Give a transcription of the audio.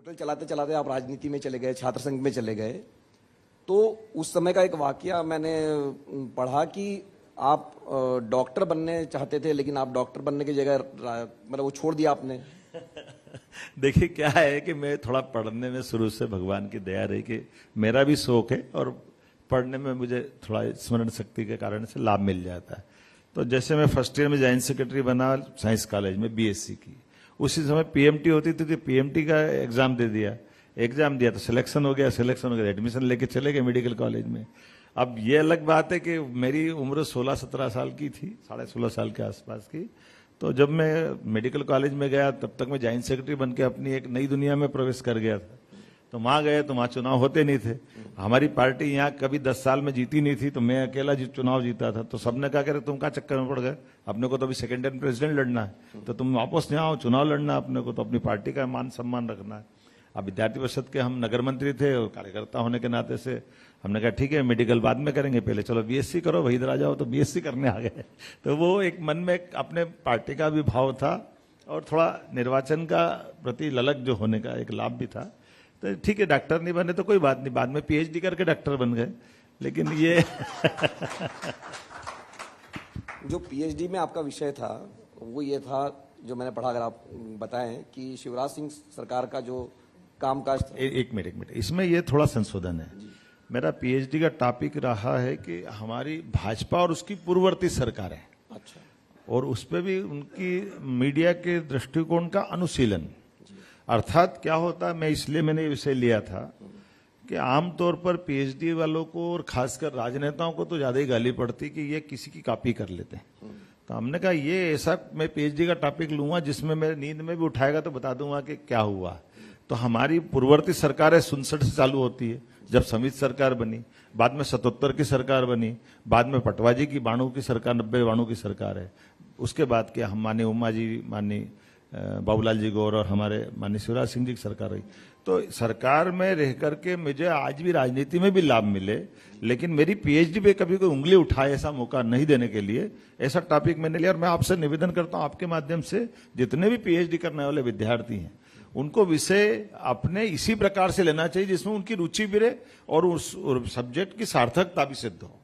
Hotel चलाते चलाते आप राजनीति में चले गए, छात्र संघ में चले गए। तो उस समय का एक वाकया मैंने पढ़ा कि आप डॉक्टर बनने चाहते थे, लेकिन आप डॉक्टर बनने की जगह मतलब वो छोड़ दिया आपने। देखिए क्या है कि मैं थोड़ा पढ़ने में शुरू से भगवान की दया रही कि मेरा भी शौक है और पढ़ने में मुझे थोड़ा स्मरण शक्ति के कारण से लाभ मिल जाता है। तो जैसे मैं फर्स्ट ईयर में जॉइंट सेक्रेटरी बना साइंस कॉलेज में बीएससी की, उसी समय पीएमटी होती थी तो पीएमटी का एग्जाम दे दिया, एग्जाम दिया तो सिलेक्शन हो गया, एडमिशन लेके चले गए मेडिकल कॉलेज में। अब ये अलग बात है कि मेरी उम्र 16-17 साल की थी, 16.5 साल के आसपास की। तो जब मैं मेडिकल कॉलेज में गया तब तक मैं जॉइंट सेक्रेटरी बन के अपनी एक नई दुनिया में प्रवेश कर गया था। तो वहां गए तो वहां चुनाव होते नहीं थे, हमारी पार्टी यहाँ कभी 10 साल में जीती नहीं थी, तो मैं अकेला चुनाव जीता था। तो सबने कहा कि तुम क्या चक्कर में पड़ गए, अपने को तो अभी सेकेंड टाइम प्रेसिडेंट लड़ना है, तो तुम वापस नहीं आओ, चुनाव लड़ना अपने को, तो अपनी पार्टी का मान सम्मान रखना है। अब विद्यार्थी परिषद के हम नगर मंत्री थे और कार्यकर्ता होने के नाते से हमने कहा ठीक है मेडिकल बाद में करेंगे, पहले चलो बीएससी करो, वही इधर आ जाओ, तो बीएससी करने आ गए। तो वो एक मन में अपने पार्टी का भी भाव था और थोड़ा निर्वाचन का प्रति ललक जो होने का एक लाभ भी था। तो ठीक है डॉक्टर नहीं बने तो कोई बात नहीं, बाद में पीएचडी करके डॉक्टर बन गए। लेकिन ये जो पीएचडी में आपका विषय था वो ये था, जो मैंने पढ़ा, अगर आप बताएं, कि शिवराज सिंह सरकार का जो कामकाज था। एक मिनट, इसमें ये थोड़ा संशोधन है। मेरा पीएचडी का टॉपिक रहा है कि हमारी भाजपा और उसकी पूर्ववर्ती सरकार है। अच्छा। और उस पर भी उनकी मीडिया के दृष्टिकोण का अनुशीलन, अर्थात क्या होता है, मैं इसलिए मैंने ये विषय लिया था कि आमतौर पर पीएचडी वालों को और खासकर राजनेताओं को तो ज्यादा ही गाली पड़ती कि ये किसी की कॉपी कर लेते हैं। तो हमने कहा ये ऐसा मैं पीएचडी का टॉपिक लूंगा जिसमें मेरे नींद में भी उठाएगा तो बता दूंगा कि क्या हुआ। तो हमारी पूर्ववर्ती सरकारें 67 से चालू होती है, जब समिति सरकार बनी, बाद में 77 की सरकार बनी, बाद में पटवाजी की 92 की सरकार, 90-92 की सरकार है। उसके बाद क्या हम माननीय उमा जी, माननीय बाबूलाल जी गौर और हमारे माननीय शिवराज सिंह जी की सरकार रही। तो सरकार में रह करके मुझे आज भी राजनीति में भी लाभ मिले, लेकिन मेरी पीएचडी पे कभी कोई उंगली उठाए ऐसा मौका नहीं देने के लिए ऐसा टॉपिक मैंने लिया। और मैं आपसे निवेदन करता हूं आपके माध्यम से जितने भी पीएचडी करने वाले विद्यार्थी हैं उनको विषय अपने इसी प्रकार से लेना चाहिए जिसमें उनकी रुचि भी रहे और उस सब्जेक्ट की सार्थकता भी सिद्ध हो।